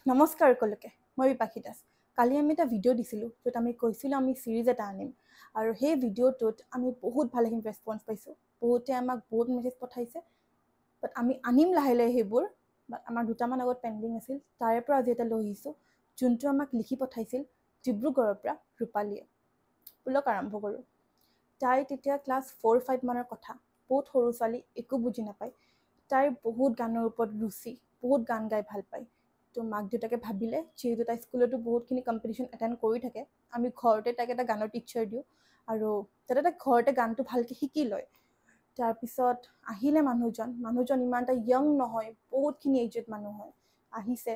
নমস্কাৰ সকলোকে মই বিপাশী দাস কালি আমি এটা ভিডিঅ' দিছিলোঁ য'ত আমি কৈছিলোঁ আমি ছিৰিজ এটা আনিম আৰু সেই ভিডিঅ'টোত আমি বহুত ভালেখিনি ৰেছপন্স পাইছোঁ বহুতে আমাক বহুত মেছেজ পঠাইছে বাট আমি আনিম লাহে লাহে সেইবোৰ বাট আমাৰ দুটামান আগত পেণ্ডিং আছিল তাৰে পৰা আজি এটা লৈ আহিছোঁ যোনটো আমাক লিখি পঠাইছিল ডিব্ৰুগড়ৰ পৰা ৰূপালীয়ে ব'লক আৰম্ভ কৰোঁ তাই তেতিয়া ক্লাছ 4-5 মানৰ কথা বহুত সৰু ছোৱালী একো বুজি নাপায় তাইৰ বহুত গানৰ ওপৰত ৰুচি বহুত গান গাই ভাল পায় তো মাক দেউতাকে ভাবিলে যিহেতু তাই স্কুলতো বহুতখিনি কম্পিটিশ্যন এটেণ্ড কৰি থাকে আমি ঘৰতে তাইক এটা গানৰ টিচাৰ দিওঁ আৰু যাতে তাইক ঘৰতে গানটো ভালকৈ শিকি লয় তাৰপিছত আহিলে মানুহজন ইমান এটা য়ং নহয় বহুতখিনি এজড মানুহ হয় আহিছে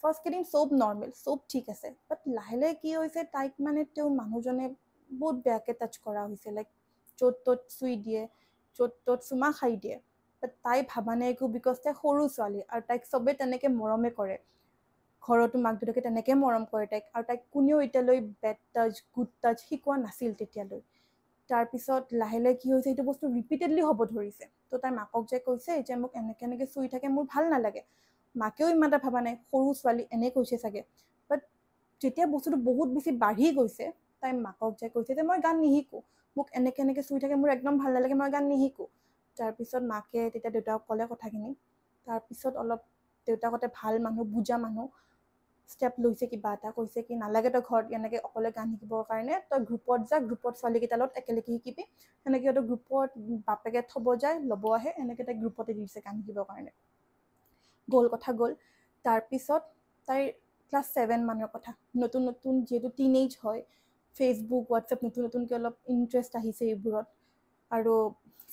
ফাৰ্ষ্ট কেইদিন চব নৰ্মেল চব ঠিক আছে বাট লাহে লাহে কি হৈছে তাইক মানে তেওঁ মানুহজনে বহুত বেয়াকৈ টাচ কৰা হৈছে লাইক য'ত ত'ত চুই দিয়ে য'ত ত'ত চুমা খাই দিয়ে বাট তাই ভাবা নাই একো বিকজ তাই সৰু ছোৱালী আৰু তাইক চবেই তেনেকৈ মৰমে কৰে ঘৰতো মাক দেউতাকে তেনেকৈ মৰম কৰে তাইক আৰু তাইক কোনেও এতিয়ালৈ বেড টাচ গুড টাচ শিকোৱা নাছিল তেতিয়ালৈ তাৰপিছত লাহে লাহে কি হৈছে এইটো বস্তু ৰিপিটেডলি হ'ব ধৰিছে তো তাইৰ মাকক যে কৈছে যে মোক এনেকৈ এনেকৈ চুই থাকে মোৰ ভাল নালাগে মাকেও ইমান এটা ভাবা নাই সৰু ছোৱালী এনে কৈছে চাগে বাট যেতিয়া বস্তুটো বহুত বেছি বাঢ়ি গৈছে তাই মাকক যে কৈছে যে মই গান নিশিকোঁ মোক এনেকৈ এনেকৈ চুই থাকে মোৰ একদম ভাল নালাগে মই গান নিশিকোঁ তাৰপিছত মাকে তেতিয়া দেউতাকক ক'লে কথাখিনি তাৰপিছত অলপ দেউতাকতে ভাল মানুহ বুজা মানুহ ষ্টেপ লৈছে কিবা এটা কৈছে কি নালাগে তই ঘৰত এনেকৈ অকলে গান শিকিবৰ কাৰণে তই গ্ৰুপত যা গ্ৰুপত ছোৱালীকেইটাৰ লগত একেলগে শিকিবি সেনেকৈ সিহঁতৰ গ্ৰুপত বাপেকে থ'ব যায় ল'ব আহে এনেকৈ তাই গ্ৰুপতে দিছে গান শিকিবৰ কাৰণে গ'ল কথা গ'ল তাৰপিছত তাইৰ ক্লাছ 7 মানৰ কথা নতুন নতুন যিহেতু টিনেজ হয় ফেচবুক হোৱাটছএপ নতুন নতুনকৈ অলপ ইণ্টাৰেষ্ট আহিছে এইবোৰত আৰু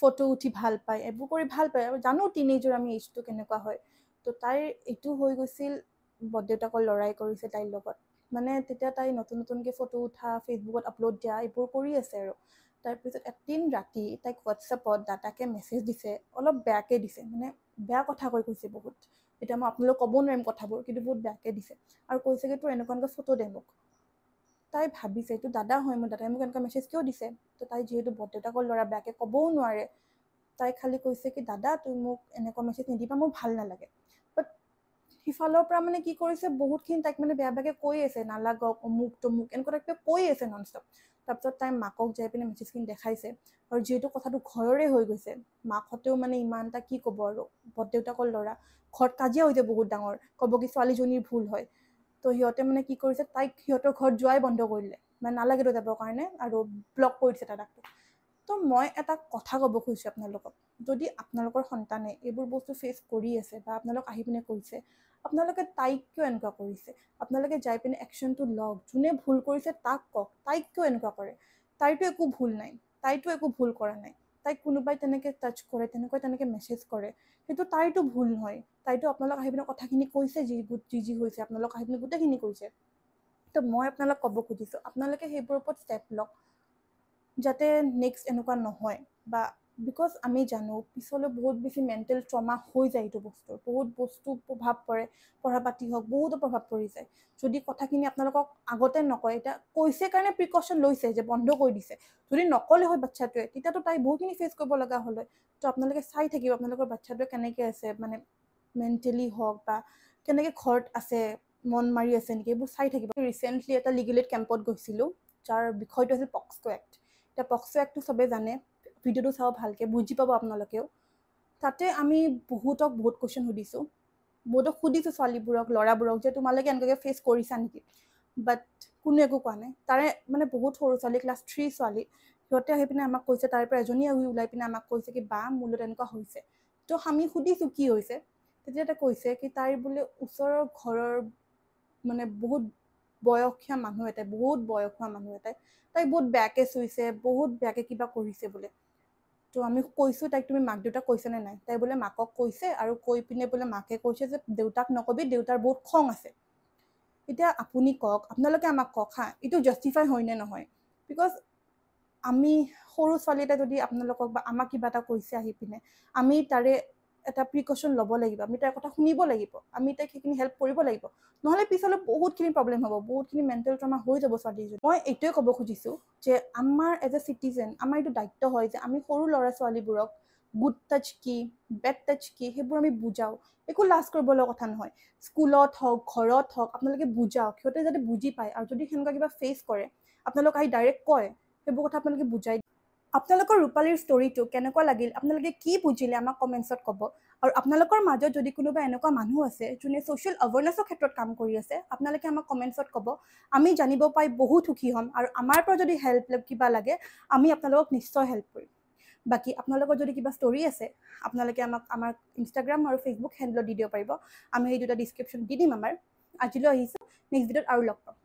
ফটো উঠি ভাল পায় এইবোৰ কৰি ভাল পায় আৰু জানো টিনেজৰ আমি এইজটো কেনেকুৱা হয় তো তাইৰ এইটো হৈ গৈছিল বৰদেউতাকৰ লৰাই কৰিছে তাইৰ লগত মানে তেতিয়া তাই নতুন নতুনকৈ ফটো উঠা ফেচবুকত আপলোড দিয়া এইবোৰ কৰি আছে আৰু তাৰপিছত এদিন ৰাতি তাইক হোৱাটছএপত দাদাকে মেছেজ দিছে অলপ বেয়াকৈ দিছে মানে বেয়া কথা কৈছে বহুত এতিয়া মই আপোনালোক ক'ব নোৱাৰিম কথাবোৰ কিন্তু বহুত বেয়াকৈ দিছে আৰু কৈছে কি তোৰ এনেকুৱা এনেকুৱা ফটো দে মোক তাই ভাবিছে এইটো দাদা হয় মোৰ দাদাই মোক এনেকুৱা মেছেজ কিয় দিছে তো তাই যিহেতু বৰদেউতাকৰ ল'ৰা বেয়াকৈ ক'বও নোৱাৰে তাই খালি কৈছে কি দাদা তুই মোক এনেকুৱা মেছেজ নিদিবা মোৰ ভাল নালাগে বাট সিফালৰ পৰা মানে কি কৰিছে বহুতখিনি তাইক মানে বেয়া বেয়াকৈ কৈ আছে নালাগক অমুক তমুক এনেকুৱা টাইপকৈ কৈ আছে নন ষ্টপ তাৰপিছত তাই মাকক যাই পিনে মেছেজখিনি দেখাইছে আৰু যিহেতু কথাটো ঘৰৰে হৈ গৈছে মাকহঁতেও মানে ইমান এটা কি ক'ব আৰু বৰদেউতাকৰ ল'ৰা ঘৰত কাজিয়া হৈছে বহুত ডাঙৰ ক'ব কি ছোৱালীজনীৰ ভুল হয় তো সিহঁতে মানে কি কৰিছে তাইক সিহঁতৰ ঘৰত যোৱাই বন্ধ কৰিলে মানে নালাগে তো যাবৰ কাৰণে আৰু ব্লক কৰি দিছে দাদাকটো তো মই এটা কথা ক'ব খুজিছোঁ আপোনালোকক যদি আপোনালোকৰ সন্তানে এইবোৰ বস্তু ফেচ কৰি আছে বা আপোনালোক আহি পিনে কৈছে আপোনালোকে তাইক কিয় এনেকুৱা কৰিছে আপোনালোকে যাই পিনে একশ্যনটো লওক যোনে ভুল কৰিছে তাক কওক তাইক কিয় এনেকুৱা কৰে তাইতো একো ভুল নাই তাইতো একো ভুল কৰা নাই তাইক কোনোবাই তেনেকৈ টাচ কৰে তেনেকৈ মেছেজ কৰে সেইটো তাইতো ভুল নহয় তাইতো আপোনালোক আহি পিনে কথাখিনি কৈছে যি হৈছে আপোনালোক আহি পিনে গোটেইখিনি কৈছে তো মই আপোনালোক ক'ব খুজিছোঁ আপোনালোকে সেইবোৰৰ ওপৰত ষ্টেপ লওক যাতে নেক্সট এনেকুৱা নহয় বা বিকজ আমি জানো পিছলৈ বহুত বেছি মেণ্টেল ট্ৰমা হৈ যায় এইটো বস্তুৰ বহুত বস্তু প্ৰভাৱ পৰে পঢ়া পাতি হওক বহুতো প্ৰভাৱ পৰি যায় যদি কথাখিনি আপোনালোকক আগতে নকয় এতিয়া কৈছে কাৰণে প্ৰিকশ্যন লৈছে যে বন্ধ কৰি দিছে যদি নক'লে হয় বাচ্ছাটোৱে তেতিয়াতো তাই বহুতখিনি ফেচ কৰিব লগা হ'ল হয় তো আপোনালোকে চাই থাকিব আপোনালোকৰ বাচ্ছাটোৱে কেনেকৈ আছে মানে মেণ্টেলি হওক বা কেনেকৈ ঘৰত আছে মন মাৰি আছে নেকি এইবোৰ চাই থাকিব ৰিচেণ্টলি এটা লিগেল এইড কেম্পত গৈছিলোঁ যাৰ বিষয়টো আছিল পক্সো এক্ট এতিয়া পক্সো এক্টটো চবেই জানে ভিডিঅ'টো চাব ভালকৈ বুজি পাব আপোনালোকেও তাতে আমি বহুত কুৱেশ্যন সুধিছোঁ বহুতক সুধিছোঁ ছোৱালীবোৰক ল'ৰাবোৰক যে তোমালোকে এনেকুৱাকৈ ফেচ কৰিছা নেকি বাট কোনো একো কোৱা নাই তাৰে মানে বহুত সৰু ছোৱালী ক্লাছ 3 ছোৱালী সিহঁতে আহি পিনে আমাক কৈছে তাৰে পৰা এজনী আহি ওলাই পিনে আমাক কৈছে কি বা মোৰ লগত এনেকুৱা হৈছে তো আমি সুধিছোঁ কি হৈছে তেতিয়া তাই কৈছে কি তাইৰ বোলে ওচৰৰ ঘৰৰ মানে বহুত বয়সীয়া মানুহ এটাই তাইক বহুত বেয়াকৈ চুইছে বহুত বেয়াকৈ কিবা কৰিছে বোলে তো আমি কৈছোঁ তাইক তুমি মাক দেউতাক কৈছেনে নাই তাই বোলে মাকক কৈছে আৰু কৈ পিনে বোলে মাকে কৈছে যে দেউতাক নকবি দেউতাৰ বহুত খং আছে এতিয়া আপুনি কওক আপোনালোকে আমাক কওক হা এইটো জাষ্টিফাই হয়নে নহয় বিকজ আমি সৰু ছোৱালী এটা যদি আপোনালোকক বা আমাক কিবা এটা কৈছে আহি পিনে আমি তাৰে এটা প্ৰিকশ্যন ল'ব লাগিব আমি তাইৰ কথা শুনিব লাগিব আমি তাইক সেইখিনি হেল্প কৰিব লাগিব নহ'লে পিছলৈ বহুতখিনি প্ৰব্লেম হ'ব বহুতখিনি মেণ্টেল ট্ৰমা হৈ যাব ছোৱালীজনী মই এইটোৱে ক'ব খুজিছোঁ যে আমাৰ এজ এ চিটিজেন আমাৰ এইটো দায়িত্ব হয় যে আমি সৰু ল'ৰা ছোৱালীবোৰক গুড টাচ কি বেড টাচ কি সেইবোৰ আমি বুজাওঁ একো লাজ কৰিবলগা কথা নহয় স্কুলত হওক ঘৰত হওক আপোনালোকে বুজাওক সিহঁতে যাতে বুজি পায় আৰু যদি সেনেকুৱা কিবা ফেচ কৰে আপোনালোক আহি ডাইৰেক্ট কয় সেইবোৰ কথা আপোনালোকে বুজাই আপোনালোকৰ ৰূপালীৰ ষ্টৰিটো কেনেকুৱা লাগিল আপোনালোকে কি বুজিলে আমাক কমেণ্টছত ক'ব আৰু আপোনালোকৰ মাজত যদি কোনোবা এনেকুৱা মানুহ আছে যোনে ছ'চিয়েল এৱাৰনেছৰ ক্ষেত্ৰত কাম কৰি আছে আপোনালোকে আমাক কমেণ্টছত ক'ব আমি জানিব পাই বহুত সুখী হ'ম আৰু আমাৰ পৰা যদি হেল্প কিবা লাগে আমি আপোনালোকক নিশ্চয় হেল্প কৰিম বাকী আপোনালোকৰ যদি কিবা ষ্টৰি আছে আপোনালোকে আমাক আমাৰ ইনষ্টাগ্ৰাম আৰু ফেচবুক হেণ্ডলত দি দিব পাৰিব আমি সেই দুটা ডিছক্ৰিপশ্যন দি দিম আমাৰ আজিলৈ আহিছোঁ নেক্সট ভিডিঅ'ত আৰু লগ পাম